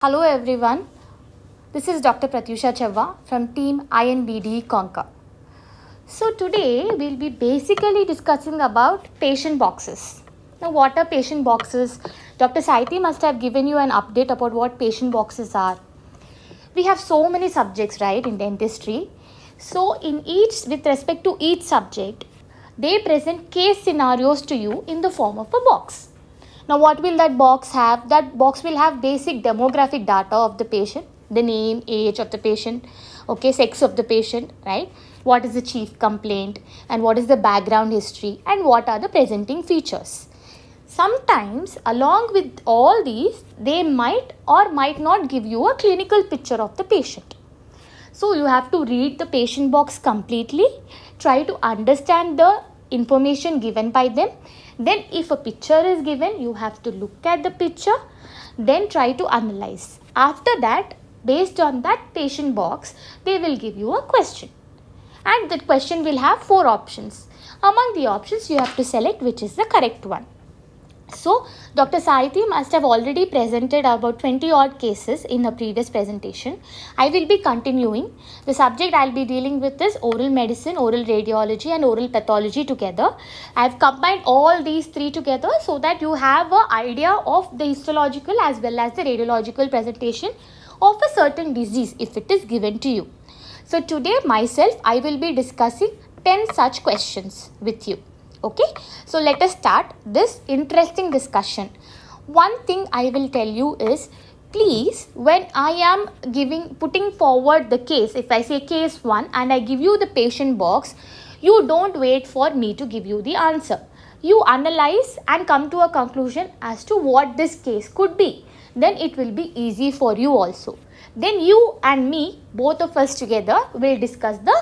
Hello everyone, this is Dr. Pratyusha Chava from team INBDE CONQUER. So today we'll be basically discussing about patient boxes. Now what are patient boxes? Dr. Saiti must have given you an update about what patient boxes are. We have so many subjects, right, in dentistry. So with respect to each subject, they present case scenarios to you in the form of a box. Now what will that box have? That box will have basic demographic data of the patient, the name, age of the patient, okay, sex of the patient, right? What is the chief complaint and what is the background history and what are the presenting features. Sometimes along with all these, they might or might not give you a clinical picture of the patient. So you have to read the patient box completely, try to understand the information given by them. Then if a picture is given, you have to look at the picture, then try to analyze. After that, based on that patient box, they will give you a question. And that question will have 4 options. Among the options, you have to select which is the correct one. So, Dr. Saiti must have already presented about 20 odd cases in a previous presentation. I will be continuing. The subject I will be dealing with is oral medicine, oral radiology and oral pathology together. I have combined all these 3 together so that you have an idea of the histological as well as the radiological presentation of a certain disease if it is given to you. So, today myself I will be discussing 10 such questions with you. Okay, so let us start this interesting discussion. One thing I will tell you is, please, when I am putting forward the case, if I say case 1 and I give you the patient box, you don't wait for me to give you the answer. You analyze and come to a conclusion as to what this case could be. Then it will be easy for you also. Then you and me, both of us together, will discuss the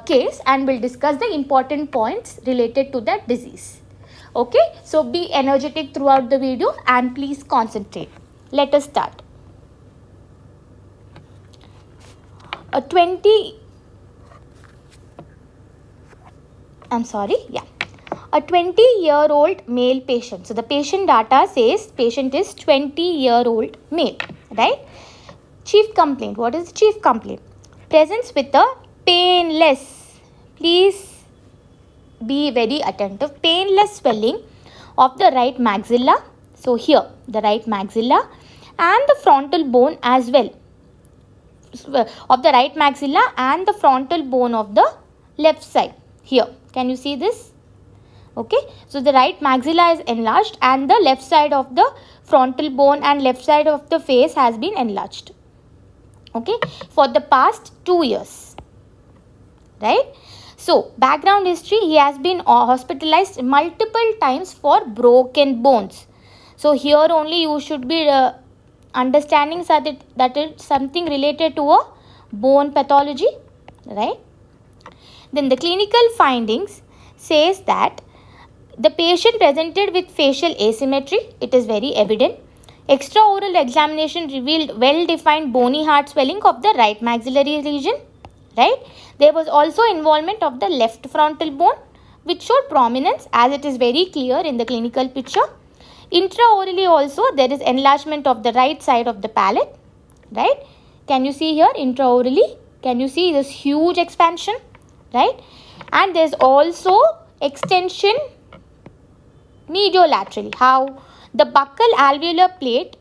case and will discuss the important points related to that disease. Okay, so be energetic throughout the video and please concentrate. Let us start. A 20-year-old male patient. So the patient data says patient is 20-year-old male, right? Chief complaint. What is the chief complaint? Presents with a painless, please be very attentive, painless swelling of the right maxilla. So here the right maxilla and the frontal bone as well, of the right maxilla and the frontal bone of the left side. Here, can you see this? Okay, so the right maxilla is enlarged and the left side of the frontal bone and left side of the face has been enlarged. Okay, for the past 2 years. Right? So, background history, he has been hospitalized multiple times for broken bones. So, here only you should be understanding that it's something related to a bone pathology. Right? Then the clinical findings says that the patient presented with facial asymmetry. It is very evident. Extraoral examination revealed well-defined bony heart swelling of the right maxillary region. Right? There was also involvement of the left frontal bone which showed prominence as it is very clear in the clinical picture. Intraorally also there is enlargement of the right side of the palate. Right? Can you see here intraorally? Can you see this huge expansion? Right? And there is also extension mediolaterally. How? The buccal alveolar plate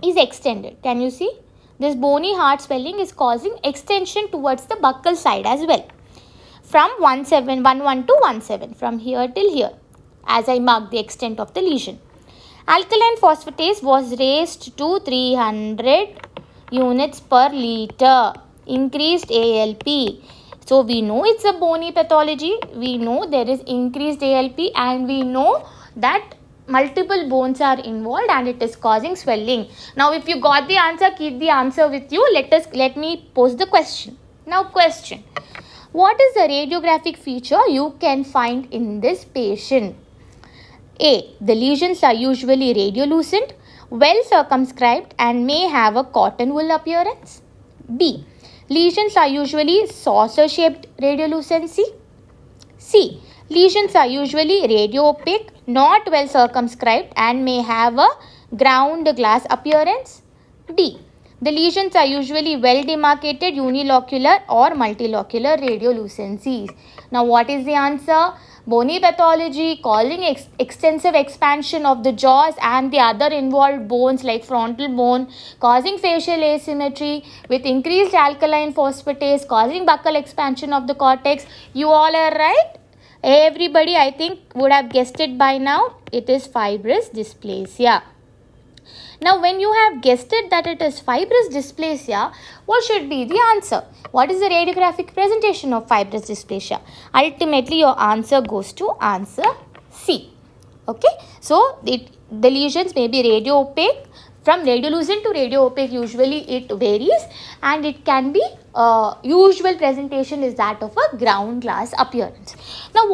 is extended. Can you see? This bony heart swelling is causing extension towards the buccal side as well. From 11 to 17, from here till here, as I mark the extent of the lesion. Alkaline phosphatase was raised to 300 units per liter. Increased ALP. So we know it's a bony pathology. We know there is increased ALP and we know that multiple bones are involved and it is causing swelling. Now if you got the answer, keep the answer with you. Let me pose the question. Now question. What is the radiographic feature you can find in this patient? A. The lesions are usually radiolucent, well circumscribed and may have a cotton wool appearance. B. Lesions are usually saucer shaped radiolucency. C. Lesions are usually radio-opaque, not well circumscribed and may have a ground glass appearance. D. The lesions are usually well demarcated unilocular or multilocular radiolucencies. Now what is the answer? Bony pathology causing extensive expansion of the jaws and the other involved bones like frontal bone, causing facial asymmetry with increased alkaline phosphatase, causing buccal expansion of the cortex. You all are right? Everybody, I think, would have guessed it by now. It is fibrous dysplasia. Now, when you have guessed it that it is fibrous dysplasia, what should be the answer? What is the radiographic presentation of fibrous dysplasia? Ultimately, your answer goes to answer C. Okay. So, the lesions may be radio-opaque. From radiolucent to radio-opaque, usually it varies, and it can be usual presentation is that of a ground glass appearance. Now,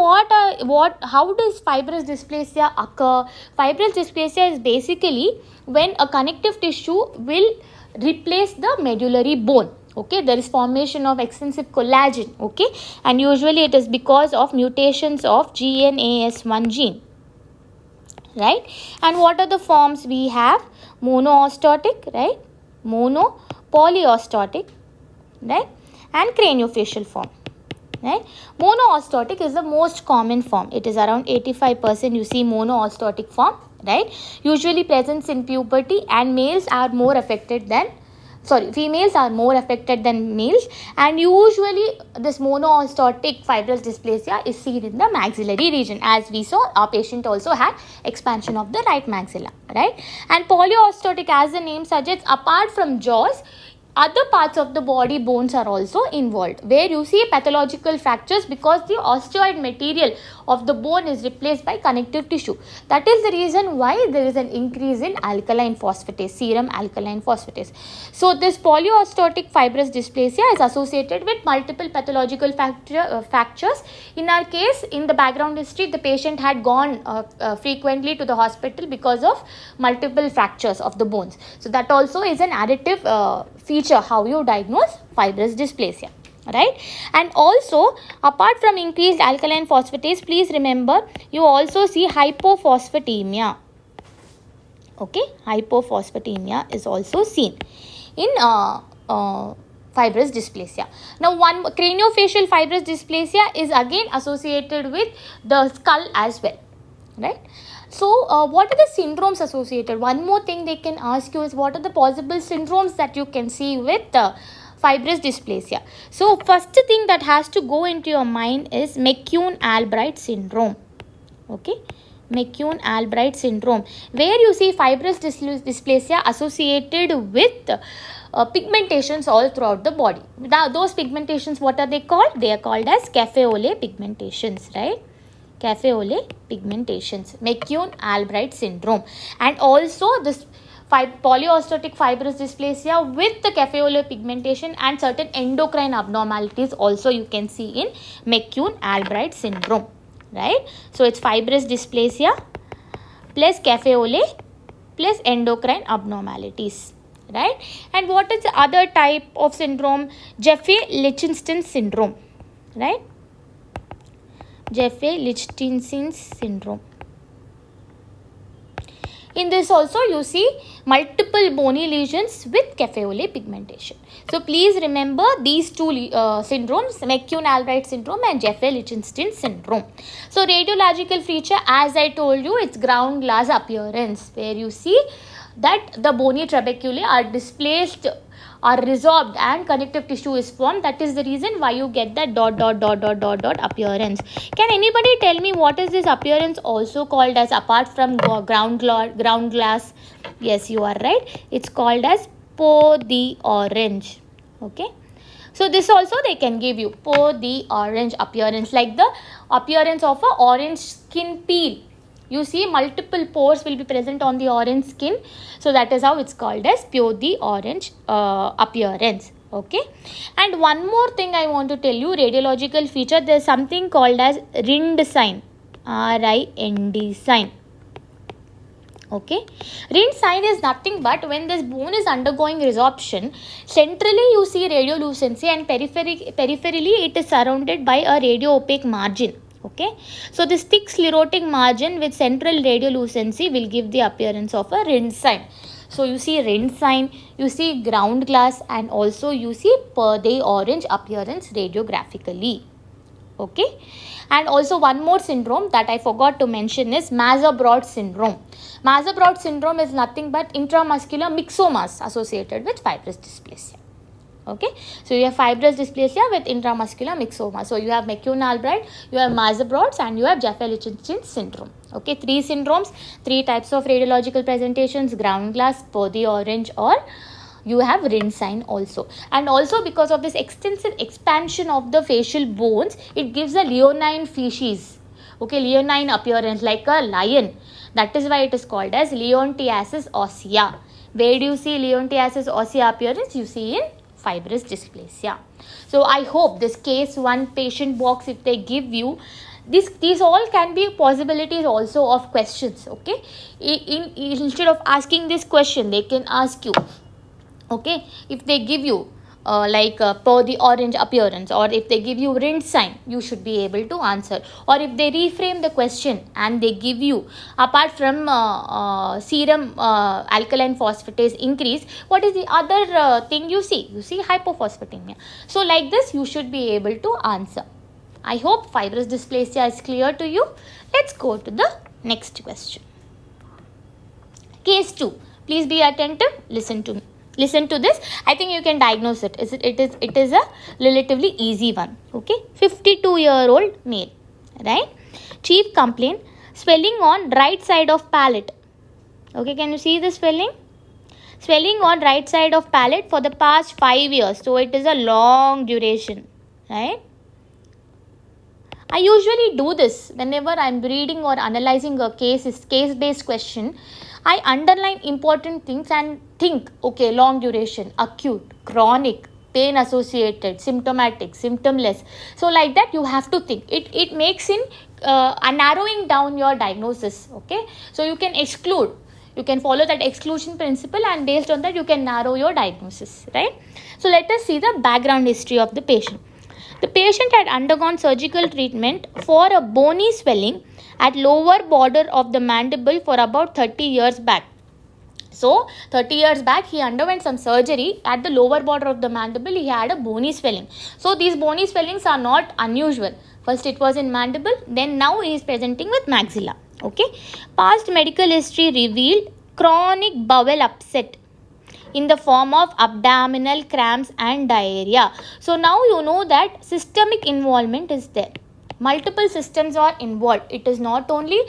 how does fibrous dysplasia occur? Fibrous dysplasia is basically when a connective tissue will replace the medullary bone. Okay, there is formation of extensive collagen. Okay, and usually it is because of mutations of GNAS1 gene. Right, and what are the forms we have? Monoostotic, right? Mono, polyostotic, right? And craniofacial form, right? Monoostotic is the most common form. It is around 85% you see monoostotic form, right? Usually presents in puberty, and females are more affected than males, and usually this monoostotic fibrous dysplasia is seen in the maxillary region. As we saw, our patient also had expansion of the right maxilla, right? And polyostotic, as the name suggests, apart from jaws, other parts of the body bones are also involved, where you see pathological fractures because the osteoid material of the bone is replaced by connective tissue. That is the reason why there is an increase in alkaline phosphatase, serum alkaline phosphatase. So this polyostotic fibrous dysplasia is associated with multiple pathological fractures. In our case, in the background history, the patient had gone frequently to the hospital because of multiple fractures of the bones. So that also is an additive feature how you diagnose fibrous dysplasia, right? And also, apart from increased alkaline phosphatase, please remember you also see hypophosphatemia. Okay, hypophosphatemia is also seen in fibrous dysplasia. Now, one craniofacial fibrous dysplasia is again associated with the skull as well, right? So, what are the syndromes associated? One more thing they can ask you is what are the possible syndromes that you can see with fibrous dysplasia. So, first thing that has to go into your mind is McCune-Albright syndrome. Okay, McCune-Albright syndrome, where you see fibrous dysplasia associated with pigmentations all throughout the body. Now, those pigmentations, what are they called? They are called as cafe-au-lait pigmentations, right? Cafe-au-lait pigmentations, McCune-Albright syndrome. And also this polyostotic fibrous dysplasia with the cafe-au-lait pigmentation and certain endocrine abnormalities also you can see in McCune-Albright syndrome, right? So it's fibrous dysplasia plus cafe-au-lait plus endocrine abnormalities, right? And what is the other type of syndrome? Jaffe-Lichtenstein syndrome, right? Jaffe-Lichtenstein syndrome. In this also you see multiple bony lesions with cafe-au-lait pigmentation. So please remember these two syndromes, McCune-Albright syndrome and Jaffe-Lichtenstein syndrome. So radiological feature, as I told you, it's ground glass appearance, where you see that the bony trabeculae are displaced, are resorbed, and connective tissue is formed. That is the reason why you get that dot appearance. Can anybody tell me what is this appearance also called as apart from ground glass? Yes, you are right. It's called as peau d'orange. Okay. So this also they can give you peau d'orange appearance, like the appearance of a orange skin peel. You see multiple pores will be present on the orange skin. So that is how it's called as peau d'orange appearance. Okay. And one more thing I want to tell you, radiological feature, there is something called as Rind sign. R-I-N-D sign. Okay. Rind sign is nothing but when this bone is undergoing resorption, centrally you see radiolucency and peripherally it is surrounded by a radio-opaque margin. Okay. So this thick sclerotic margin with central radiolucency will give the appearance of a Rind sign. So you see rind sign, you see ground glass, and also you see perde orange appearance radiographically. Okay, and also one more syndrome that I forgot to mention is Maser-Brod syndrome. Maser-Brod syndrome is nothing but intramuscular myxomas associated with fibrous dysplasia. Okay, so you have fibrous dysplasia with intramuscular myxoma. So you have McCune-Albright, you have Maser-Brod's, and you have Jaffe-Lichtenstein syndrome. Okay, 3 syndromes, 3 types of radiological presentations: ground glass, perde orange, or you have rind sign also. And also because of this extensive expansion of the facial bones, it gives a leonine feces. Okay, leonine appearance like a lion. That is why it is called as Leontiasis ossea. Where do you see Leontiasis ossea appearance? You see in fibrous dysplasia. So I hope this case 1 patient box, if they give you, these all can be possibilities also of questions. Okay, instead of asking this question, they can ask you, okay, if they give you per the orange appearance, or if they give you rind sign, you should be able to answer. Or if they reframe the question and they give you, apart from serum alkaline phosphatase increase, what is the other thing you see? You see hypophosphatemia. So like this you should be able to answer. I hope fibrous dysplasia is clear to you. Let's go to the next question. Case 2. Please be attentive. Listen to this. I think you can diagnose it. It is a relatively easy one. Okay, 52-year-old male, right? Chief complaint: swelling on right side of palate. Okay, can you see the swelling? Swelling on right side of palate for the past 5 years. So it is a long duration, right? I usually do this whenever I am reading or analyzing a case-based question. I underline important things and think, okay, long duration, acute, chronic, pain associated, symptomatic, symptomless. So like that you have to think. It makes in narrowing down your diagnosis. Okay, so you can exclude. You can follow that exclusion principle, and based on that you can narrow your diagnosis, right? So let us see the background history of the patient. The patient had undergone surgical treatment for a bony swelling at lower border of the mandible for about 30 years back. So 30 years back he underwent some surgery at the lower border of the mandible. He had a bony swelling. So these bony swellings are not unusual. First it was in mandible, then now he is presenting with maxilla. Okay. Past medical history revealed chronic bowel upset in the form of abdominal cramps and diarrhea. So now you know that systemic involvement is there. Multiple systems are involved. It is not only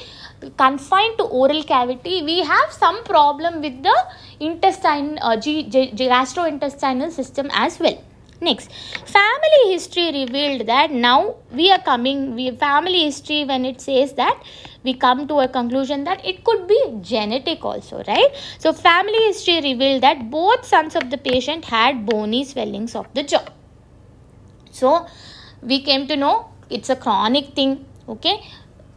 confined to oral cavity. We have some problem with the gastrointestinal system as well. Next, family history revealed that now family history, when it says that, we come to a conclusion that it could be genetic also, right? So family history revealed that both sons of the patient had bony swellings of the jaw. So we came to know it's a chronic thing. Okay,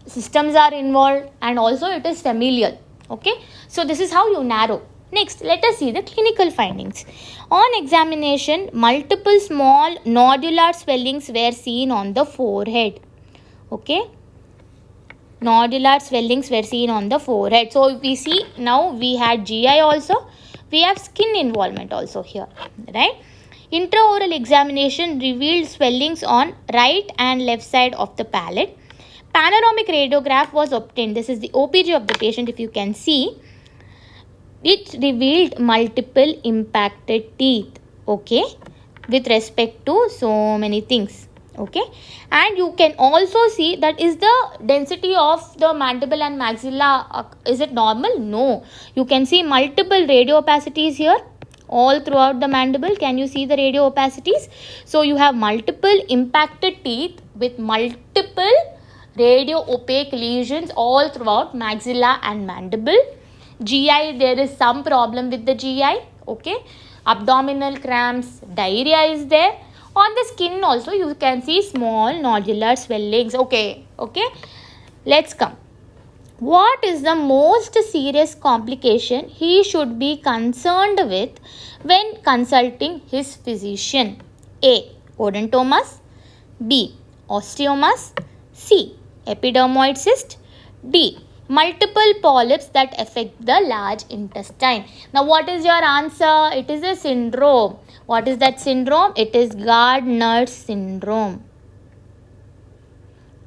systems are involved, and also it is familial. Okay, so this is how you narrow. Next, let us see the clinical findings. On examination, multiple small nodular swellings were seen on the forehead. Okay, nodular swellings were seen on the forehead. So we see now we had GI also, we have skin involvement also here, right? Intraoral examination revealed swellings on right and left side of the palate. Panoramic radiograph was obtained. This is the OPG of the patient, if you can see. It revealed multiple impacted teeth, okay, with respect to so many things, okay. And you can also see that is the density of the mandible and maxilla, is it normal? No. You can see multiple radio opacities here all throughout the mandible. Can you see the radio opacities? So you have multiple impacted teeth with multiple radio opaque lesions all throughout maxilla and mandible. GI, there is some problem with the GI, okay. Abdominal cramps, diarrhea is there. On the skin also you can see small nodular swellings, okay. Let's come. What is the most serious complication he should be concerned with when consulting his physician? A. Odontomas. B. Osteomas. C. Epidermoid cyst. D. multiple polyps that affect the large intestine. Now what is your answer? It is a syndrome. What is that syndrome? It is Gardner's syndrome.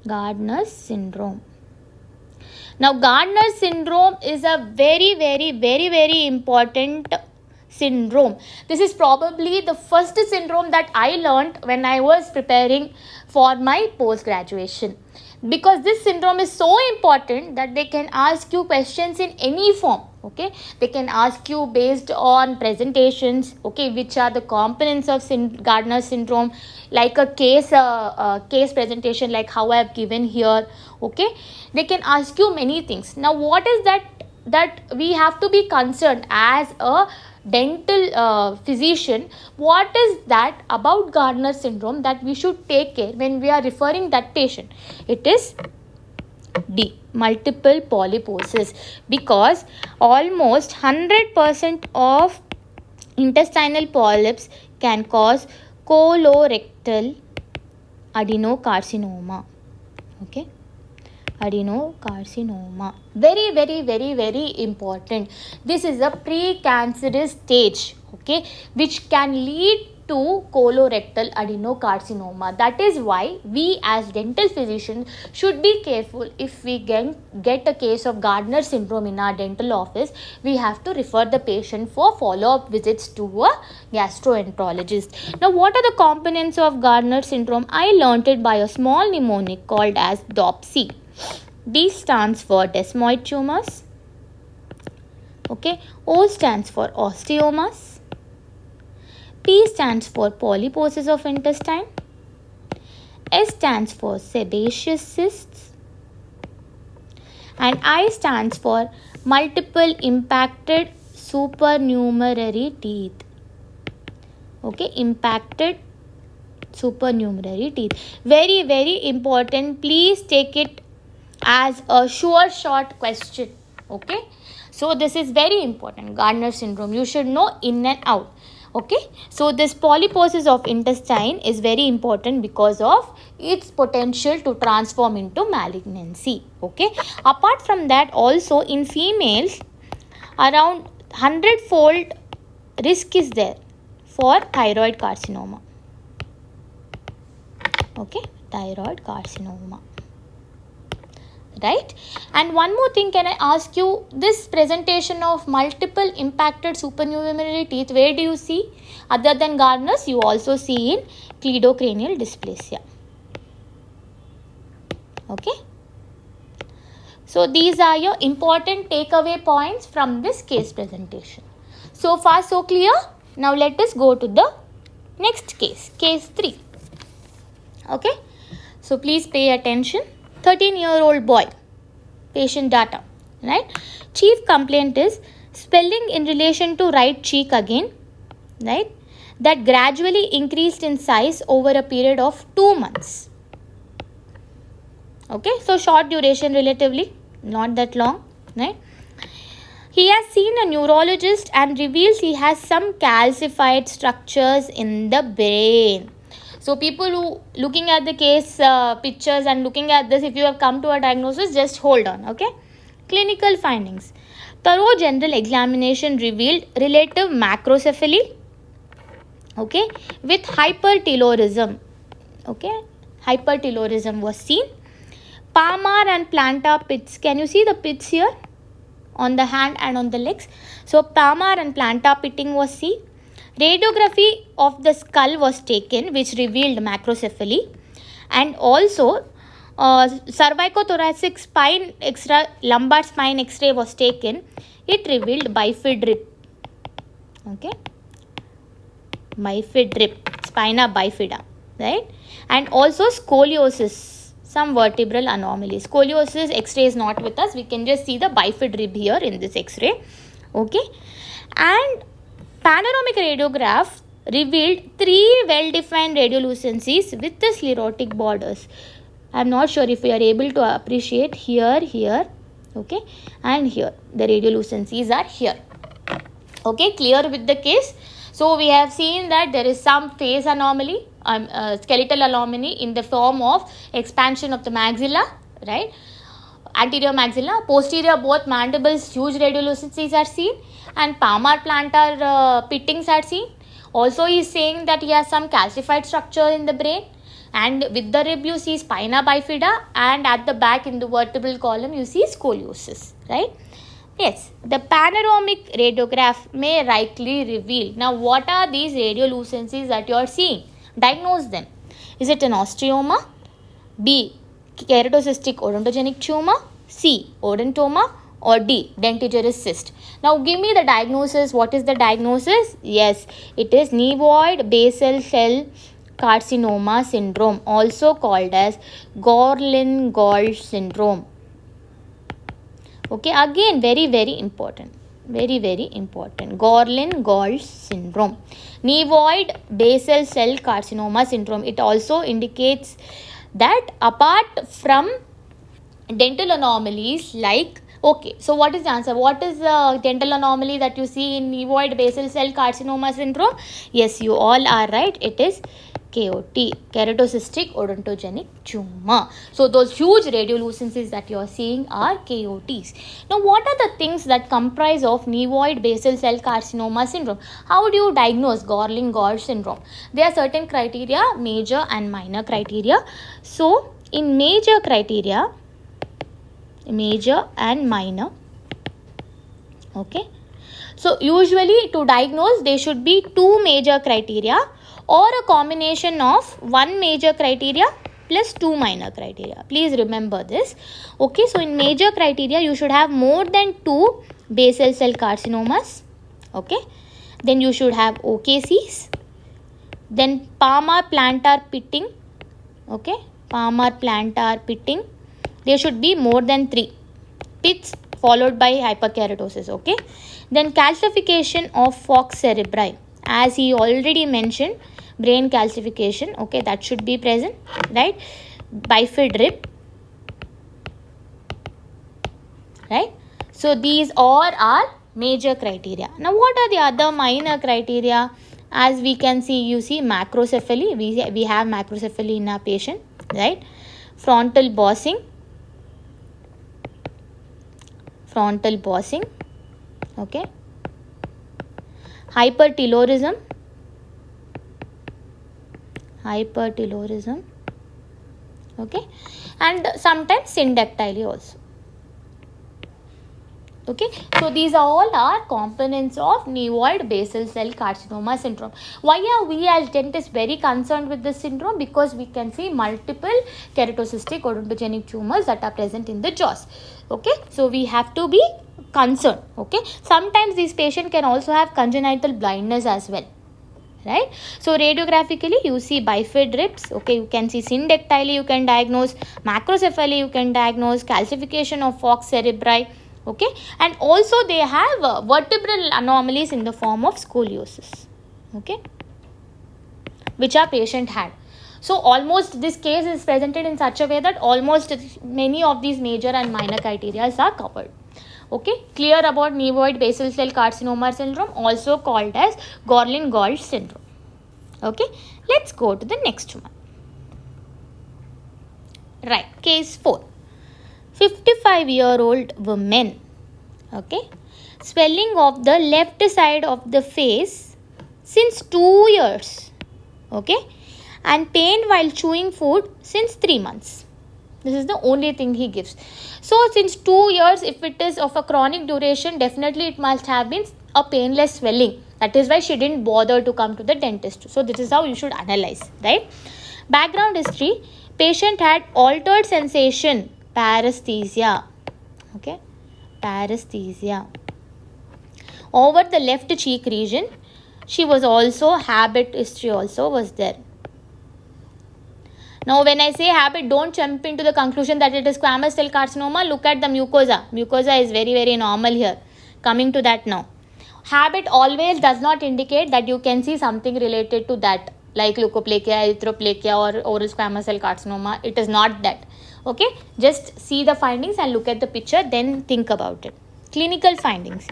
Gardner's syndrome. Now Gardner's syndrome is a very important syndrome. This is probably the first syndrome that I learned when I was preparing for my post-graduation. Because this syndrome is so important that they can ask you questions in any form. Okay, they can ask you based on presentations. Okay, which are the components of Gardner syndrome, like a case presentation, like how I have given here. Okay, they can ask you many things. Now, what is that we have to be concerned as a dental physician? What is that about Gardner syndrome that we should take care when we are referring that patient? It is D, multiple polyposis, because almost 100% of intestinal polyps can cause colorectal adenocarcinoma. Okay, adenocarcinoma, very important. This is a precancerous stage, okay, which can lead to colorectal adenocarcinoma. That is why we as dental physicians should be careful. If we get a case of Gardner syndrome in our dental office, we have to refer the patient for follow-up visits to a gastroenterologist. Now, what are the components of Gardner syndrome? I learnt it by a small mnemonic called as DOPSI. D stands for desmoid tumors. Okay, O stands for osteomas. P stands for polyposis of intestine. S stands for sebaceous cysts. And I stands for multiple impacted supernumerary teeth. Okay, impacted supernumerary teeth. Very important. Please take it as a sure shot question. Okay, so this is very important. Gardner syndrome, you should know in and out. Okay, so this polyposis of intestine is very important because of its potential to transform into malignancy. Okay, apart from that, also in females, around 100-fold risk is there for thyroid carcinoma. Okay, thyroid carcinoma. Right? And one more thing, can I ask you, this presentation of multiple impacted supernumerary teeth, where do you see? Other than Gardner's, you also see in cleidocranial dysplasia. Okay? So, these are your important takeaway points from this case presentation. So far, so clear? Now, let us go to the next case, case 3. Okay? So, please pay attention. 13-year-old boy, patient data, right? Chief complaint is swelling in relation to right cheek again, right? That gradually increased in size over a period of 2 months. Okay, so short duration relatively, not that long, right? He has seen a neurologist and reveals he has some calcified structures in the brain. So people who looking at the case pictures and looking at this, if you have come to a diagnosis, just hold on, okay? Clinical findings. Thorough general examination revealed relative macrocephaly, okay, with hypertelorism, okay? Hypertelorism was seen. Palmar and plantar pits. Can you see the pits here on the hand and on the legs? So palmar and plantar pitting was seen. Radiography of the skull was taken, which revealed macrocephaly, and also cervicothoracic spine X-ray, lumbar spine X-ray was taken. It revealed bifid rib. Okay, bifid rib, spina bifida, right? And also scoliosis, some vertebral anomaly. Scoliosis X-ray is not with us. We can just see the bifid rib here in this X-ray. Okay, and panoramic radiograph revealed 3 well-defined radiolucencies with the sclerotic borders. I am not sure if we are able to appreciate here, okay, and here. The radiolucencies are here. Okay, clear with the case? So, we have seen that there is some phase anomaly, skeletal anomaly in the form of expansion of the maxilla, right? anterior maxilla, posterior both mandibles, huge radiolucencies are seen, and palmar plantar pittings are seen. Also, he is saying that he has some calcified structure in the brain, and with the rib you see spina bifida, and at the back in the vertebral column you see scoliosis, right? Yes, the panoramic radiograph may rightly reveal. Now, what are these radiolucencies that you are seeing? Diagnose them. Is it an osteoma? B. Keratocystic odontogenic tumor? C. Odontoma? Or D. Dentigerous cyst? Now, give me the diagnosis. What is the diagnosis? Yes, it is Nevoid basal cell carcinoma syndrome, also called as Gorlin-Gall syndrome. Okay, again very important, very important, Gorlin-Gall syndrome, Nevoid basal cell carcinoma syndrome. It also indicates that apart from dental anomalies like, okay, so what is the answer? What is the dental anomaly that you see in Nevoid basal cell carcinoma syndrome? Yes, you all are right, it is KOT, keratocystic odontogenic tumor. So those huge radiolucencies that you are seeing are KOTs. Now, what are the things that comprise of Nevoid basal cell carcinoma syndrome? How do you diagnose Gorlin-Gall syndrome? There are certain criteria, major and minor criteria. So in major criteria, major and minor, okay. So usually to diagnose there should be two major criteria or a combination of one major criteria plus two minor criteria. Please remember this. Okay, so in major criteria you should have more than two basal cell carcinomas. Okay, then you should have OKCs, then palmar plantar pitting. Okay, palmar plantar pitting. There should be more than three pits followed by hyperkeratosis. Okay, then calcification of falx cerebri, as he already mentioned, brain calcification, okay, that should be present, right? Bifid rib, right? So these all are major criteria. Now, what are the other minor criteria? As we can see, you see macrocephaly, we have macrocephaly in our patient, right? Frontal bossing, okay, hypertelorism, okay, and sometimes syndactyly also. Okay, so these all are components of Nevoid basal cell carcinoma syndrome. Why are we as dentists very concerned with this syndrome? Because we can see multiple keratocystic odontogenic tumors that are present in the jaws. Okay, so we have to be concerned. Okay, sometimes this patient can also have congenital blindness as well, right? So radiographically you see bifid ribs, okay, you can see syndactyly, you can diagnose macrocephaly, you can diagnose calcification of falx cerebri, okay, and also they have vertebral anomalies in the form of scoliosis, okay, which our patient had. So almost this case is presented in such a way that almost many of these major and minor criteria are covered. Okay, clear about Nevoid basal cell carcinoma syndrome, also called as Gorlin-Gall syndrome. Okay, let's go to the next one. Right, case 4. 55-year-old woman, okay, swelling of the left side of the face since 2 years, okay, and pain while chewing food since 3 months. This is the only thing he gives. So since 2 years, if it is of a chronic duration, definitely it must have been a painless swelling. That is why she didn't bother to come to the dentist. So this is how you should analyze, right? Background history, patient had altered sensation, paresthesia, okay, paresthesia over the left cheek region. She was also, habit history also was there. Now, when I say habit, don't jump into the conclusion that it is squamous cell carcinoma. Look at the mucosa. Mucosa is very normal here. Coming to that now. Habit always does not indicate that you can see something related to that, like leukoplakia, erythroplakia or oral squamous cell carcinoma. It is not that. Okay, just see the findings and look at the picture, then think about it. Clinical findings.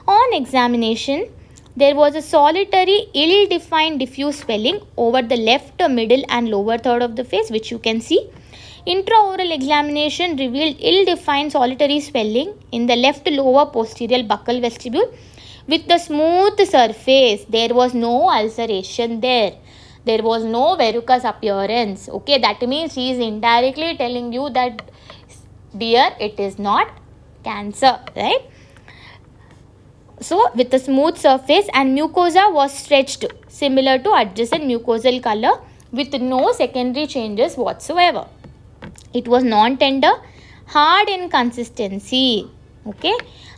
On examination, there was a solitary, ill-defined diffuse swelling over the left, middle and lower third of the face, which you can see. Intraoral examination revealed ill-defined solitary swelling in the left lower posterior buccal vestibule with the smooth surface. There was no ulceration there. There was no verrucous appearance. Okay, that means he is indirectly telling you that, dear, it is not cancer, right? So, with a smooth surface and mucosa was stretched similar to adjacent mucosal color with no secondary changes whatsoever. It was non-tender, hard in consistency. Okay,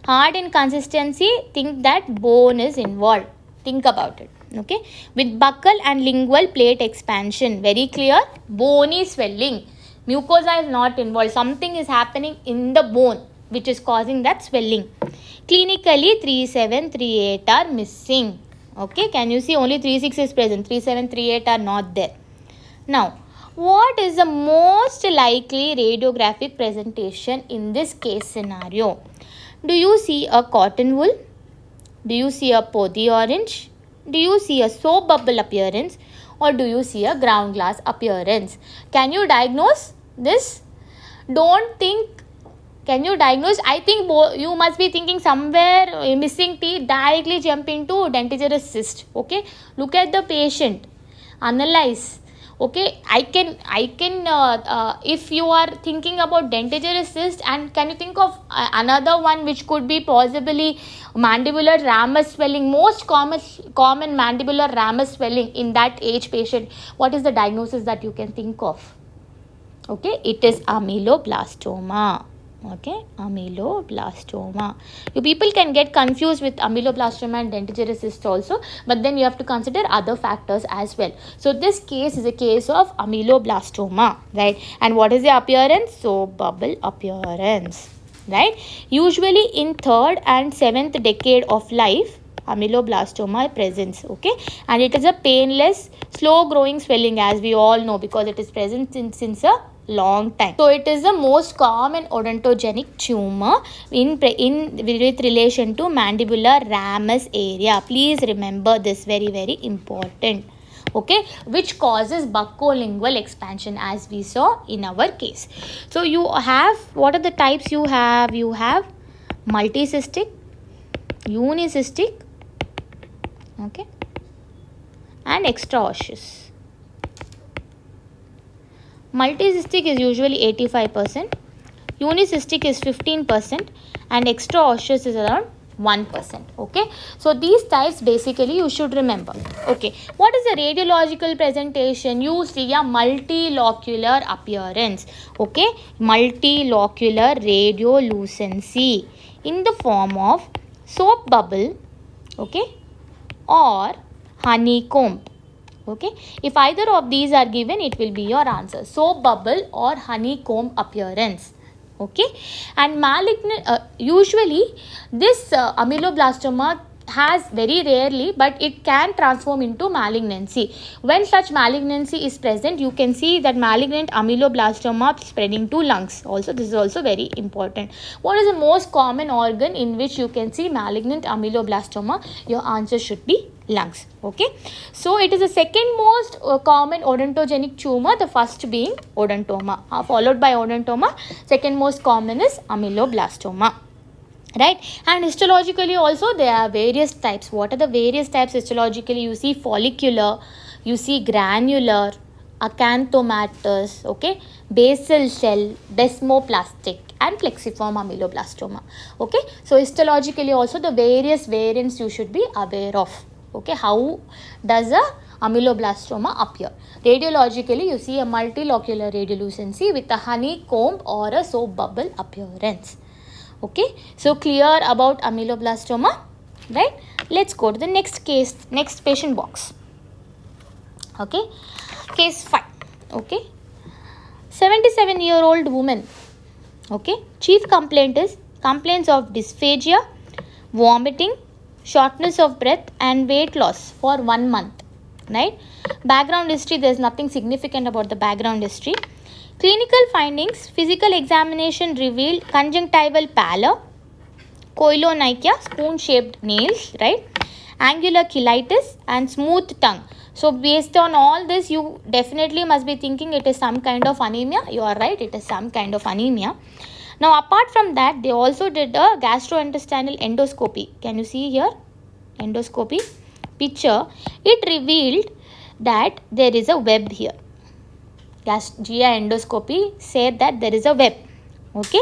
hard in consistency, think that bone is involved. Think about it. Okay, with buccal and lingual plate expansion, very clear, bony swelling. Mucosa is not involved. Something is happening in the bone which is causing that swelling. Clinically, 3, 7, 3, 8 are missing. Okay, can you see only 3, 6 is present. 3, 7, 3, 8 are not there. Now, what is the most likely radiographic presentation in this case scenario? Do you see a cotton wool? Do you see a potty orange? Do you see a soap bubble appearance? Or do you see a ground glass appearance? Can you diagnose this? Don't think. Can you diagnose? I think you must be thinking somewhere missing teeth, directly jump into dentigerous cyst. Okay, look at the patient, analyze. Okay, I can if you are thinking about dentigerous cyst, and can you think of another one which could be possibly mandibular ramus swelling, most common mandibular ramus swelling in that age patient? What is the diagnosis that you can think of? Okay, it is ameloblastoma. Okay, ameloblastoma. You people can get confused with ameloblastoma and dentigerous cyst also, but then you have to consider other factors as well. So this case is a case of ameloblastoma, right? And what is the appearance? So bubble appearance, right? Usually in 3rd and 7th decade of life, ameloblastoma presents. Okay, and it is a painless, slow growing swelling, as we all know, because it is present since a long time. So it is the most common odontogenic tumor with relation to mandibular ramus area. Please remember this, very very important. Okay, which causes buccolingual expansion, as we saw in our case. So you have, what are the types you have? You have multicystic, unicystic, okay, and extraosseous. Multicystic is usually 85%, unicystic is 15%, and extraosseous is around 1%. Okay, so these types basically you should remember. Okay, what is the radiological presentation? You see a multilocular appearance. Okay, multilocular radiolucency in the form of soap bubble, okay, or honeycomb. Okay, if either of these are given, it will be your answer. Soap bubble or honeycomb appearance. Okay, and malignant, usually this ameloblastoma has very rarely, but it can transform into malignancy. When such malignancy is present, you can see that malignant ameloblastoma spreading to lungs. Also, this is also very important. What is the most common organ in which you can see malignant ameloblastoma? Your answer should be lungs. Okay, so it is the second most common odontogenic tumor, the first being odontoma, followed by odontoma. Second most common is ameloblastoma, right? And histologically also there are various types. What are the various types histologically? You see follicular, you see granular, acanthomatous, okay, basal cell, desmoplastic, and plexiform ameloblastoma. Okay, so histologically also the various variants you should be aware of. Okay, how does a ameloblastoma appear? Radiologically, you see a multilocular radiolucency with a honeycomb or a soap bubble appearance. Okay, so clear about ameloblastoma, right? Let's go to the next case, next patient box. Okay, case 5. Okay, 77-year-old woman. Okay, chief complaint is complaints of dysphagia, vomiting, shortness of breath, and weight loss for 1 month, right? Background history, there is nothing significant about the background history. Clinical findings, physical examination revealed conjunctival pallor, koilonychia, spoon shaped nails, right? angular cheilitis, and smooth tongue. So based on all this, you definitely must be thinking it is some kind of anemia. You are right, it is some kind of anemia. Now apart from that, they also did a gastrointestinal endoscopy. Can you see here? Endoscopy picture. It revealed that there is a web here. GI endoscopy said that there is a web. Okay.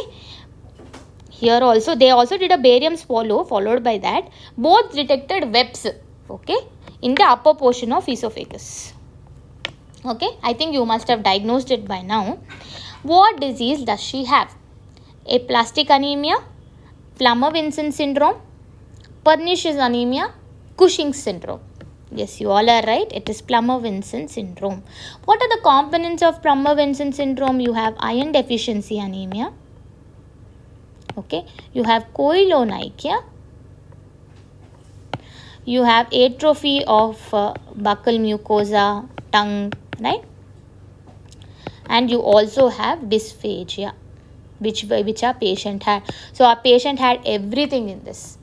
Here also, they also did a barium swallow followed by that. Both detected webs, okay, in the upper portion of esophagus. Okay, I think you must have diagnosed it by now. What disease does she have? Aplastic anemia, Plummer-Vinson syndrome, pernicious anemia, Cushing's syndrome. Yes, you all are right. It is Plummer-Vinson syndrome. What are the components of Plummer-Vinson syndrome? You have iron deficiency anemia. Okay, you have koilonychia, you have atrophy of buccal mucosa, tongue, right? And you also have dysphagia, which our patient had. So our patient had everything in this.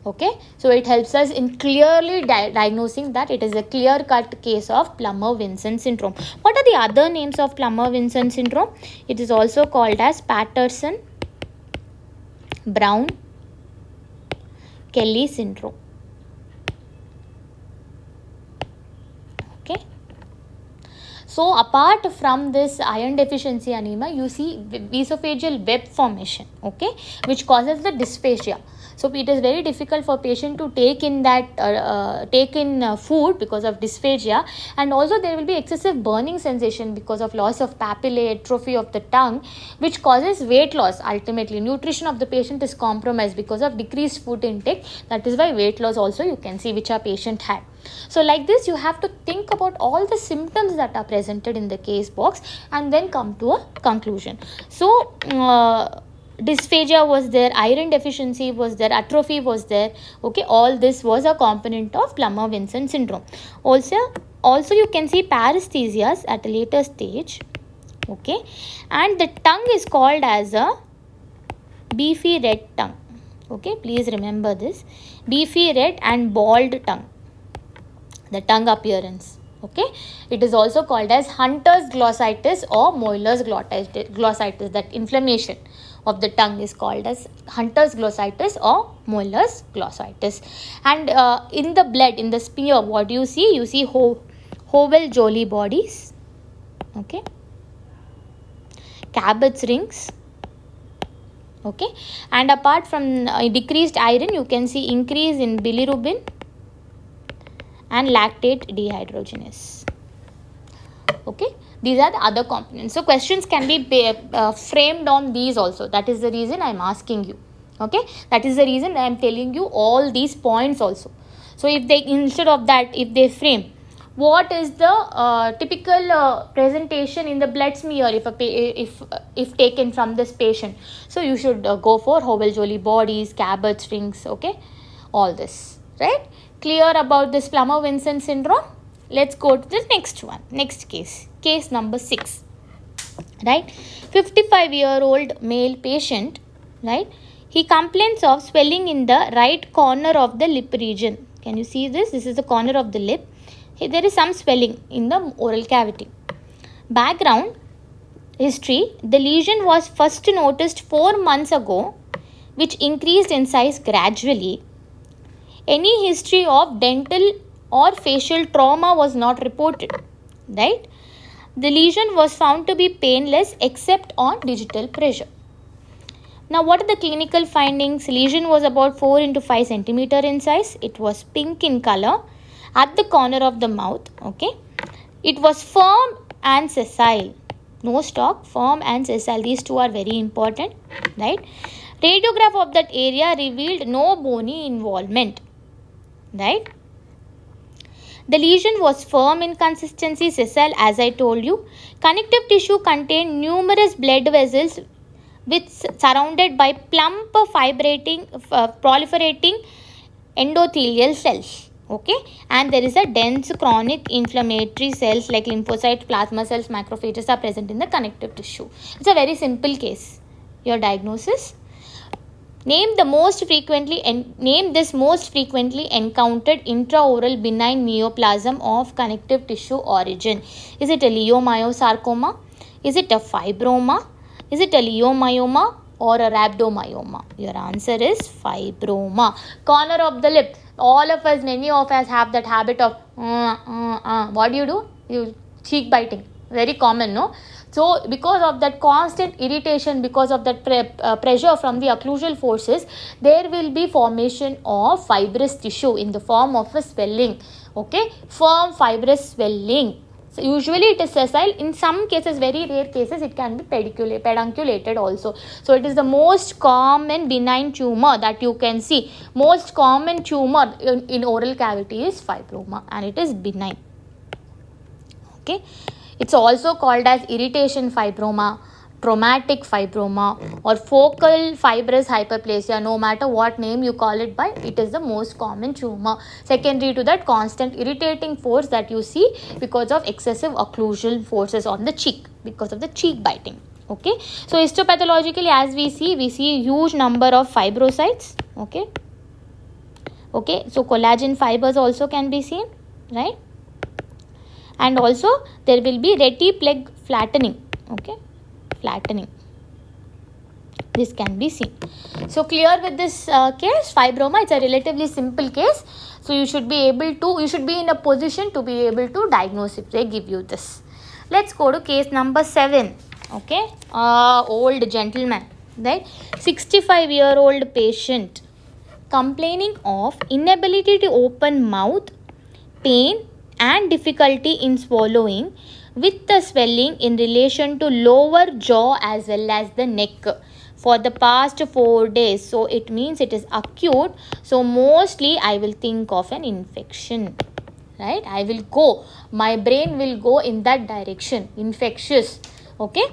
Okay, so it helps us in clearly diagnosing that it is a clear-cut case of Plummer-Vinson syndrome. What are the other names of Plummer-Vinson syndrome? It is also called as Patterson Brown Kelly syndrome. Okay. So apart from this iron deficiency anemia, you see esophageal web formation, okay, which causes the dysphagia. So it is very difficult for patient to take in food because of dysphagia, and also there will be excessive burning sensation because of loss of papillae, atrophy of the tongue, which causes weight loss. Ultimately, nutrition of the patient is compromised because of decreased food intake. That is why weight loss also you can see which our patient had. So like this, you have to think about all the symptoms that are presented in the case box and then come to a conclusion. So dysphagia was there, iron deficiency was there, atrophy was there. Okay, all this was a component of Plummer-Vinson syndrome. Also you can see paresthesias at a later stage. Okay, and the tongue is called as a beefy red tongue. Okay, please remember this, beefy red and bald tongue, the tongue appearance. Okay, it is also called as Hunter's glossitis or Moeller's glossitis. That inflammation of the tongue is called as Hunter's glossitis or Moeller's glossitis. And in the blood, in the spear, what do you see? You see Howell-Jolly bodies, okay, Cabot's rings, okay, and apart from decreased iron, you can see increase in bilirubin and lactate dehydrogenase. Okay, these are the other components. So questions can be framed on these also. That is the reason I am asking you. Okay, that is the reason I am telling you all these points also. So if they, instead of that, if they frame what is the typical presentation in the blood smear if taken from this patient, so you should go for Howell-Jolly bodies, Cabot's rings. Okay, all this, right? Clear about this Plummer-Vinson syndrome? Let's go to the next one. Next case number 6. Right, 55-year-old male patient. Right, he complains of swelling in the right corner of the lip region. Can you see this? This is the corner of the lip. There is some swelling in the oral cavity. Background history: the lesion was first noticed 4 months ago, which increased in size gradually. Any history of dental or facial trauma was not reported. Right? The lesion was found to be painless except on digital pressure. Now, what are the clinical findings? Lesion was about 4 into 5 centimeter in size. It was pink in color at the corner of the mouth. Okay, it was firm and sessile. No stalk, firm and sessile. These two are very important. Right? Radiograph of that area revealed no bony involvement. Right? The lesion was firm in consistency, sessile, as I told you. Connective tissue contained numerous blood vessels which surrounded by plump proliferating endothelial cells. Okay, and there is a dense chronic inflammatory cells like lymphocytes, plasma cells, macrophages are present in the connective tissue. It's a very simple case. Your diagnosis: Name this most frequently encountered intraoral benign neoplasm of connective tissue origin. Is it a leiomyosarcoma? Is it a fibroma? Is it a leiomyoma or a rhabdomyoma? Your answer is fibroma. Corner of the lip. All of us, many of us have that habit of what do? You cheek biting. Very common, no? So, because of that constant irritation, because of that pressure from the occlusal forces, there will be formation of fibrous tissue in the form of a swelling. Okay, firm fibrous swelling. So, usually it is sessile. In some cases, very rare cases, it can be pedunculated also. So, it is the most common benign tumor that you can see. Most common tumor in oral cavity is fibroma, and it is benign. Okay. It's also called as irritation fibroma, traumatic fibroma, or focal fibrous hyperplasia. No matter what name you call it by, it is the most common tumor. Secondary to that, constant irritating force that you see because of excessive occlusal forces on the cheek, because of the cheek biting. Okay. So, histopathologically, as we see huge number of fibrocytes. Okay. Okay. So, collagen fibers also can be seen, right? And also there will be retipleg flattening. Okay, flattening. This can be seen. So, clear with this case, fibroma. It's a relatively simple case. So, you should be in a position to be able to diagnose if they give you this. Let's go to case number 7. Okay, old gentleman, right? 65-year-old patient complaining of inability to open mouth, pain and difficulty in swallowing with the swelling in relation to lower jaw as well as the neck for the past 4 days. So, it means it is acute. So, mostly I will think of an infection, right? My brain will go in that direction, infectious. Okay.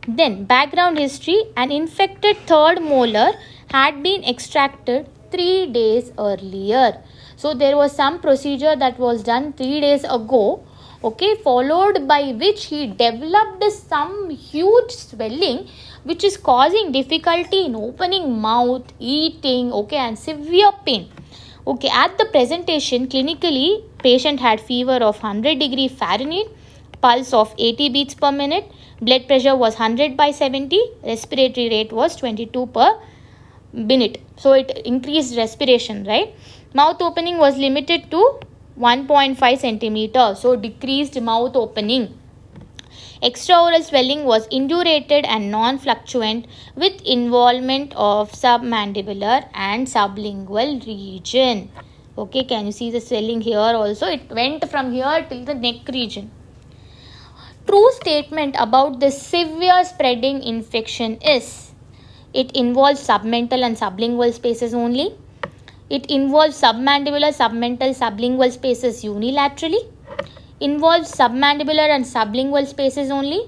Then background history, an infected third molar had been extracted 3 days earlier. So, there was some procedure that was done 3 days ago, okay, followed by which he developed some huge swelling which is causing difficulty in opening mouth, eating, okay, and severe pain. Okay, at the presentation, clinically, patient had fever of 100 degree Fahrenheit, pulse of 80 beats per minute, blood pressure was 100/70, respiratory rate was 22 per minute. So, it increased respiration, right? Mouth opening was limited to 1.5 centimeter. So, decreased mouth opening. Extraoral swelling was indurated and non-fluctuant with involvement of submandibular and sublingual region. Okay, can you see the swelling here also? It went from here till the neck region. True statement about the severe spreading infection is, it involves submental and sublingual spaces only. It involves submandibular, submental, sublingual spaces unilaterally. Involves submandibular and sublingual spaces only.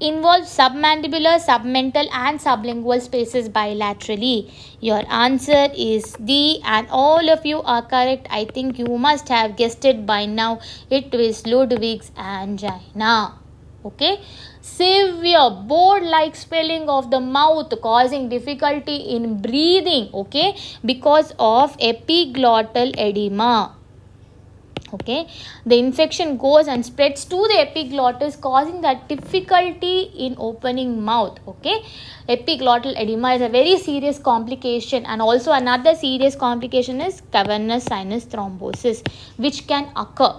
Involves submandibular, submental and sublingual spaces bilaterally. Your answer is D, and all of you are correct. I think you must have guessed it by now. It is Ludwig's angina. Okay, severe board-like swelling of the mouth causing difficulty in breathing, okay, because of epiglottal edema. Okay, the infection goes and spreads to the epiglottis, causing that difficulty in opening mouth. Okay, epiglottal edema is a very serious complication, and also another serious complication is cavernous sinus thrombosis, which can occur.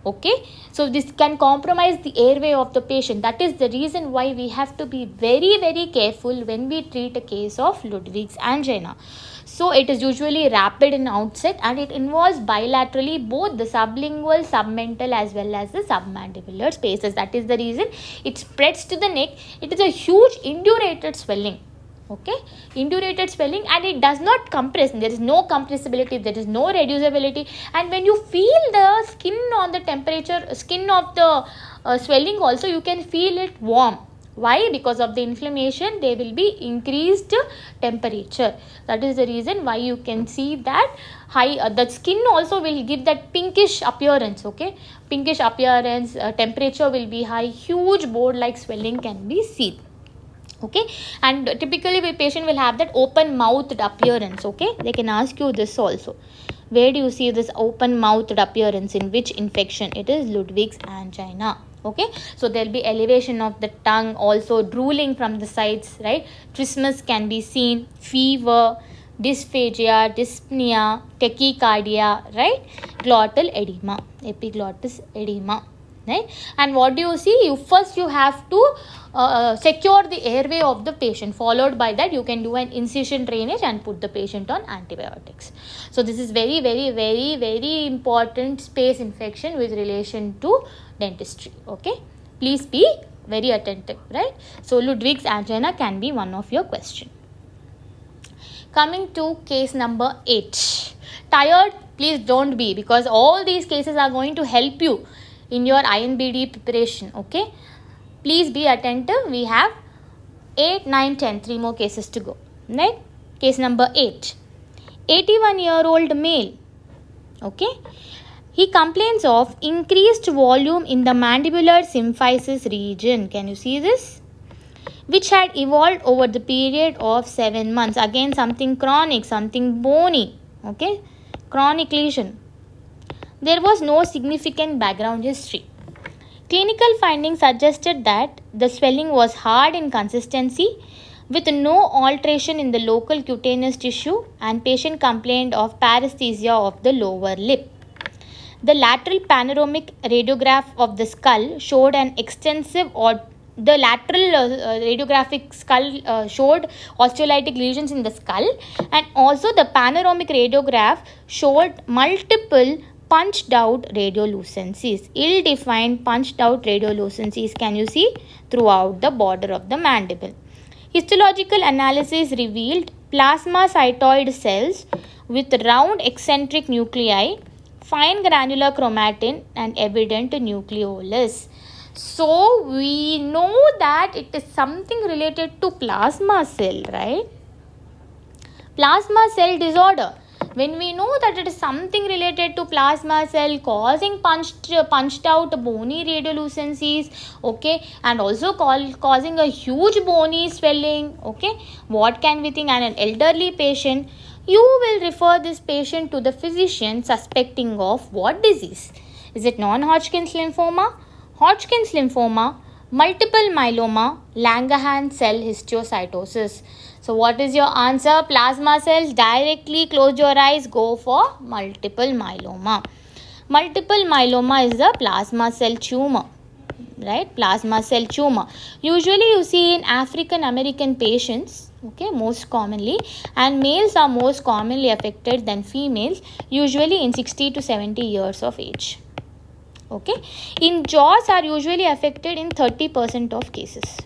Okay, so this can compromise the airway of the patient. That is the reason why we have to be very, very careful when we treat a case of Ludwig's angina. So, it is usually rapid in outset, and it involves bilaterally both the sublingual, submental as well as the submandibular spaces. That is the reason it spreads to the neck. It is a huge indurated swelling. Okay, indurated swelling, and it does not compress. There is no compressibility, there is no reducibility, and when you feel the skin on the skin of the swelling also, you can feel it warm. Why? Because of the inflammation, there will be increased temperature. That is the reason why you can see that the skin also will give that pinkish appearance. Okay, pinkish appearance, temperature will be high, huge board like swelling can be seen. Okay, and typically the patient will have that open mouthed appearance. Okay, they can ask you this also. Where do you see this open mouthed appearance? In which infection? It is Ludwig's angina. Okay, so there will be elevation of the tongue, also drooling from the sides, right? Trismus can be seen, fever, dysphagia, dyspnea, tachycardia, right? Glottal edema, epiglottis edema, right? And what do you see? You have to secure the airway of the patient. Followed by that, you can do an incision drainage and put the patient on antibiotics. So this is very, very, very, very important space infection with relation to dentistry. Okay, please be very attentive, right? So Ludwig's angina can be one of your question. Coming to case number 8. Tired? Please don't be, because all these cases are going to help you in your INBDE preparation. Okay, please be attentive. We have 8, 9, 10, 3 more cases to go, right? Case number 8. 81-year-old male. Okay, he complains of increased volume in the mandibular symphysis region. Can you see this? Which had evolved over the period of 7 months. Again, something chronic, something bony. Okay, chronic lesion. There was no significant background history. Clinical findings suggested that the swelling was hard in consistency with no alteration in the local cutaneous tissue, and patient complained of paresthesia of the lower lip. The lateral panoramic radiograph of the skull showed an extensive the lateral radiographic skull showed osteolytic lesions in the skull, and also the panoramic radiograph showed multiple punched out radiolucencies, ill-defined punched out radiolucencies. Can you see? Throughout the border of the mandible. Histological analysis revealed plasmacytoid cells with round eccentric nuclei, fine granular chromatin, and evident nucleolus. So we know that it is something related to plasma cell, right? Plasma cell disorder. When we know that it is something related to plasma cell causing punched out bony radiolucencies, okay, and also causing a huge bony swelling, okay, what can we think? And an elderly patient, you will refer this patient to the physician suspecting of what disease? Is it non-Hodgkin's lymphoma, Hodgkin's lymphoma, multiple myeloma, Langerhans cell histiocytosis? So what is your answer? Plasma cells. Directly close your eyes, go for multiple myeloma. Multiple myeloma is the plasma cell tumor, right? Plasma cell tumor. Usually you see in African American patients, okay, most commonly, and males are most commonly affected than females, usually in 60 to 70 years of age. Okay, in jaws are usually affected in 30% of cases.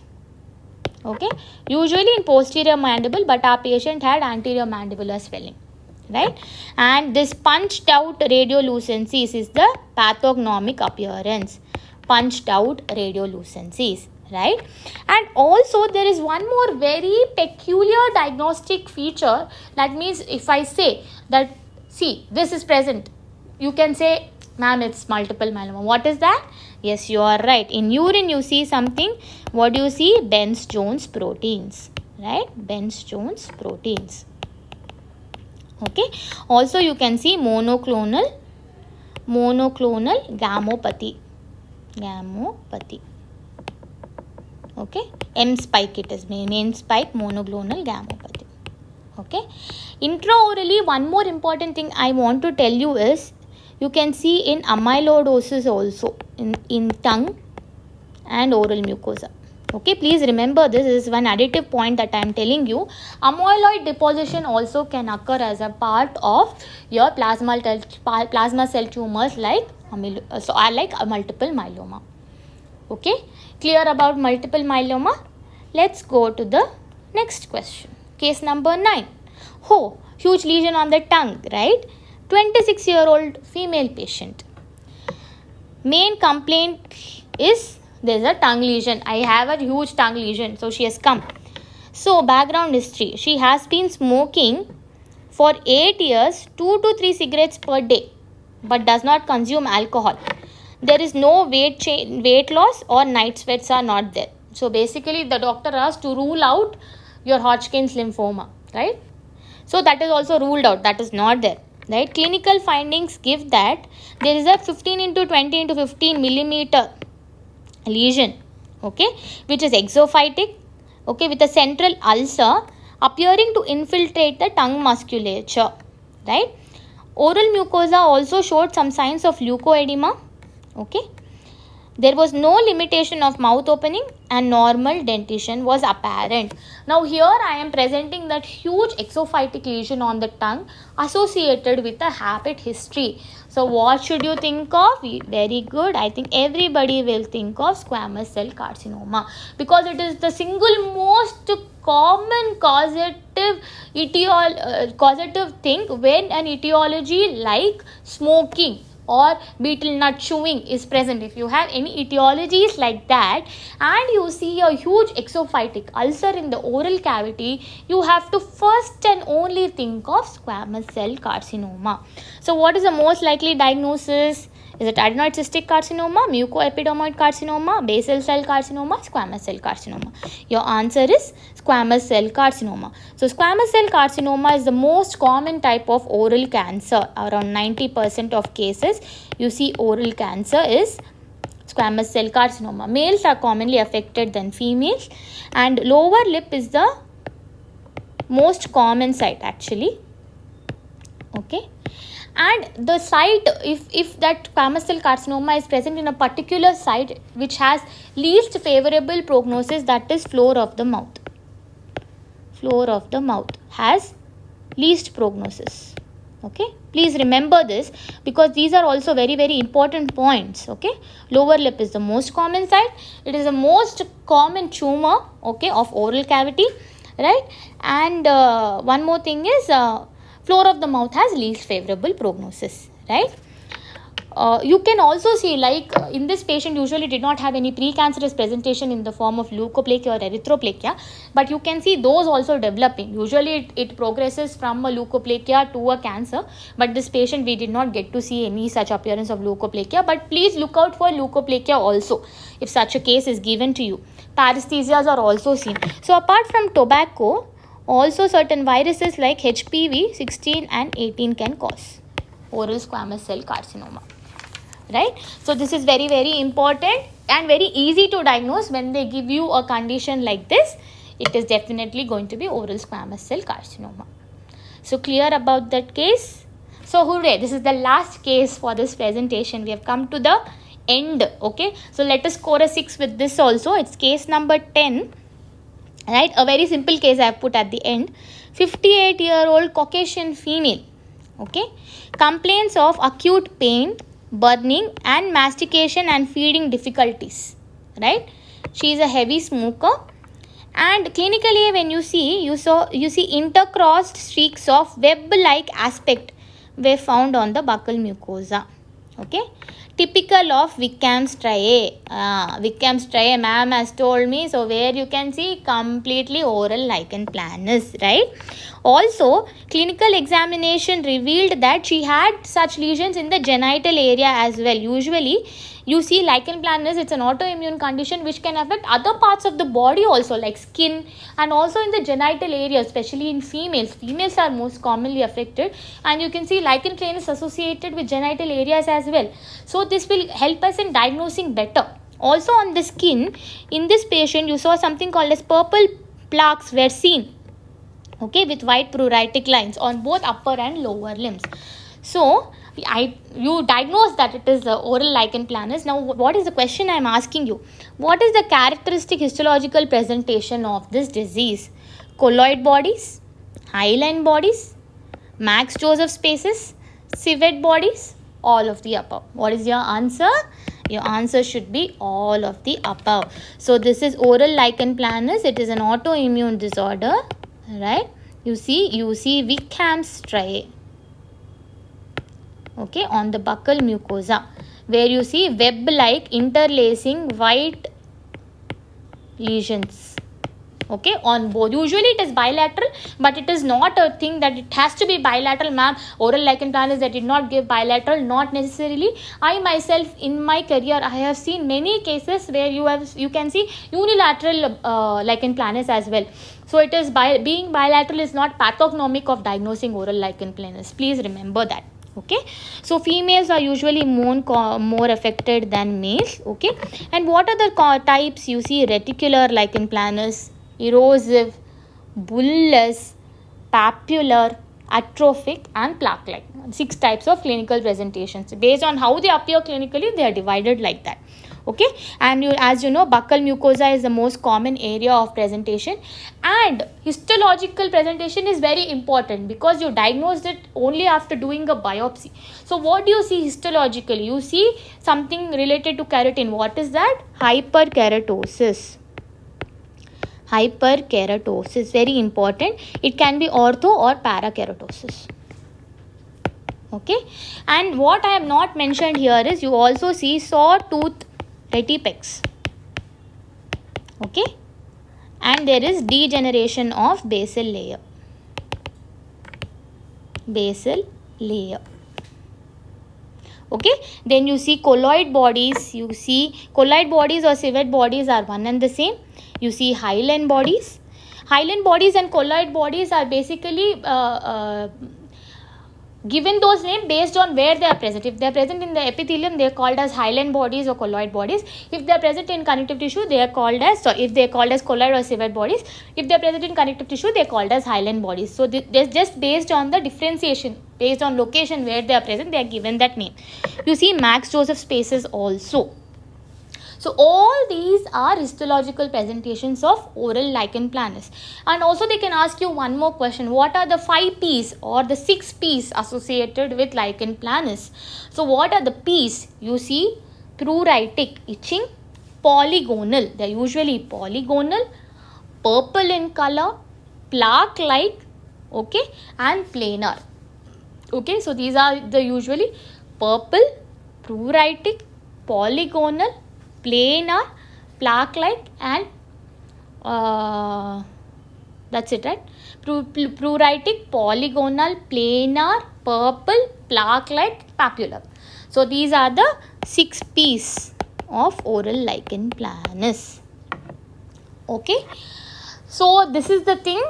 Okay, usually in posterior mandible, but our patient had anterior mandibular swelling, right? And this punched out radiolucencies is the pathognomic appearance. Punched out radiolucencies, right? And also there is one more very peculiar diagnostic feature. That means if I say that, see, this is present, you can say, ma'am, it's multiple myeloma. What is that? Yes, you are right. In urine you see something. What do you see? Bence-Jones proteins, right? Bence-Jones proteins. Okay. Also you can see monoclonal gammopathy. Okay. M-spike it is. Main spike monoclonal gammopathy. Okay. Intraorally, one more important thing I want to tell you is, you can see in amyloidosis also in tongue and oral mucosa. Okay, please remember this is one additive point that I am telling you. Amyloid deposition also can occur as a part of your plasma cell tumors like multiple myeloma. Okay, clear about multiple myeloma? Let's go to the next question. Case number 9. Oh, huge lesion on the tongue, right? 26-year-old female patient. Main complaint is there is a tongue lesion. I have a huge tongue lesion. So she has come. So background history. She has been smoking for 8 years, 2 to 3 cigarettes per day, but does not consume alcohol. There is no weight loss or night sweats are not there. So basically the doctor has to rule out your Hodgkin's lymphoma, right? So that is also ruled out, that is not there, right? Clinical findings give that there is a 15 into 20 into 15 millimeter lesion, okay, which is exophytic, okay, with a central ulcer appearing to infiltrate the tongue musculature, right? Oral mucosa also showed some signs of leukoedema, okay. There was no limitation of mouth opening and normal dentition was apparent. Now here I am presenting that huge exophytic lesion on the tongue associated with a habit history. So what should you think of? Very good. I think everybody will think of squamous cell carcinoma because it is the single most common causative thing when an etiology like smoking or betel nut chewing is present. If you have any etiologies like that and you see a huge exophytic ulcer in the oral cavity, you have to first and only think of squamous cell carcinoma. So what is the most likely diagnosis? Is it adenoid cystic carcinoma, mucoepidermoid carcinoma, basal cell carcinoma, squamous cell carcinoma? Your answer is squamous cell carcinoma. So squamous cell carcinoma is the most common type of oral cancer. Around 90% of cases you see oral cancer is squamous cell carcinoma. Males are commonly affected than females, and lower lip is the most common site actually, okay. And the site, if that squamous cell carcinoma is present in a particular site which has least favorable prognosis, that is floor of the mouth. Floor of the mouth has least prognosis, okay. Please remember this because these are also very, very important points, okay. Lower lip is the most common site. It is the most common tumor, okay, of oral cavity, right. And one more thing is floor of the mouth has least favorable prognosis, right. You can also see like in this patient usually did not have any precancerous presentation in the form of leukoplakia or erythroplakia, but you can see those also developing. Usually it progresses from a leukoplakia to a cancer, but this patient we did not get to see any such appearance of leukoplakia, but please look out for leukoplakia also if such a case is given to you. Paresthesias are also seen. So apart from tobacco, also certain viruses like HPV 16 and 18 can cause oral squamous cell carcinoma, right. So this is very, very important and very easy to diagnose. When they give you a condition like this, it is definitely going to be oral squamous cell carcinoma. So clear about that case? So hooray, this is the last case for this presentation. We have come to the end, okay. So let us score a 6 with this also. It's case number 10. Right, a very simple case I have put at the end. 58-year-old Caucasian female, okay, complains of acute pain, burning and mastication and feeding difficulties, right. She is a heavy smoker, and clinically when you see intercrossed streaks of web-like aspect were found on the buccal mucosa, okay. Typical of Wickham's striae. Wickham's striae, ma'am has told me. So where you can see completely oral lichen planus, right? Also, clinical examination revealed that she had such lesions in the genital area as well. Usually, you see lichen planus, it's an autoimmune condition which can affect other parts of the body also, like skin and also in the genital area, especially in females. Females are most commonly affected, and you can see lichen planus associated with genital areas as well. So this will help us in diagnosing better. Also on the skin, in this patient you saw something called as purple plaques were seen, okay, with white pruritic lines on both upper and lower limbs. So you diagnose that it is oral lichen planus. Now what is the question I am asking you? What is the characteristic histological presentation of this disease? Colloid bodies, hyaline bodies, Max Joseph spaces, civet bodies, all of the above. What is your answer? Your answer should be all of the above. So this is oral lichen planus. It is an autoimmune disorder, right? You see Wickham's striae, okay, on the buccal mucosa, where you see web-like interlacing white lesions, Okay, on both. Usually it is bilateral, but it is not a thing that it has to be bilateral, ma'am. Oral lichen planus, they did not give bilateral, not necessarily. I myself in my career, I have seen many cases where you can see unilateral lichen planus as well. So it is being bilateral is not pathognomic of diagnosing oral lichen planus. Please remember that. Okay, so females are usually more affected than males. Okay, and what are the types? You see reticular lichen planus, erosive, bullous, papular, atrophic and plaque-like. 6 types of clinical presentations. Based on how they appear clinically, they are divided like that. Okay, and as you know, buccal mucosa is the most common area of presentation, and histological presentation is very important because you diagnosed it only after doing a biopsy. So what do you see histologically? You see something related to keratin. What is that? Hyperkeratosis. Hyperkeratosis, very important. It can be ortho or parakeratosis. Okay, and what I have not mentioned here is you also see sawtooth retipex. Okay, and there is degeneration of basal layer. Okay, then you see colloid bodies. You see colloid bodies or civet bodies are one and the same. You see hyaline bodies. Hyaline bodies and colloid bodies are basically given those names based on where they are present. If they are present in the epithelium, they are called as hyaline bodies or colloid bodies. If they are present in connective tissue, they are called as, if they are called as colloid or civet bodies. If they are present in connective tissue, they are called as hyaline bodies. So they just based on the differentiation, based on location where they are present, they are given that name. You see Max Joseph spaces also. So all these are histological presentations of oral lichen planus. And also they can ask you one more question. What are the 5 P's or the 6 P's associated with lichen planus? So what are the P's? You see pruritic itching, polygonal. They are usually polygonal, purple in color, plaque-like, okay, and planar. Okay, so these are the usually purple, pruritic, polygonal, planar, plaque-like, and that's it, right? Pruritic, polygonal, planar, purple, plaque-like, papular. So these are the 6 P's of oral lichen planus. Okay, so this is the thing.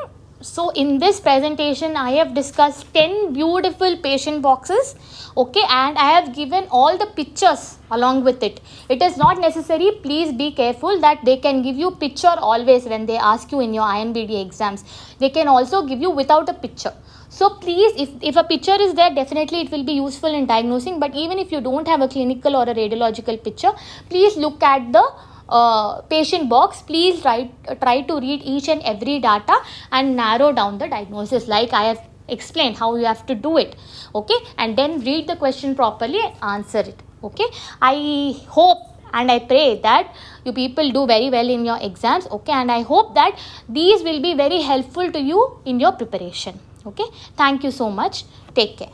So in this presentation, I have discussed 10 beautiful patient boxes. Okay, and I have given all the pictures along with it. It is not necessary. Please be careful that they can give you picture always when they ask you in your INBDE exams. They can also give you without a picture. So please, if a picture is there, definitely it will be useful in diagnosing. But even if you don't have a clinical or a radiological picture, please look at the patient box. Please try to read each and every data and narrow down the diagnosis like I have explained how you have to do it. Okay, and then read the question properly and answer it. Okay, I hope and I pray that you people do very well in your exams. Okay, and I hope that these will be very helpful to you in your preparation. Okay, thank you so much. Take care.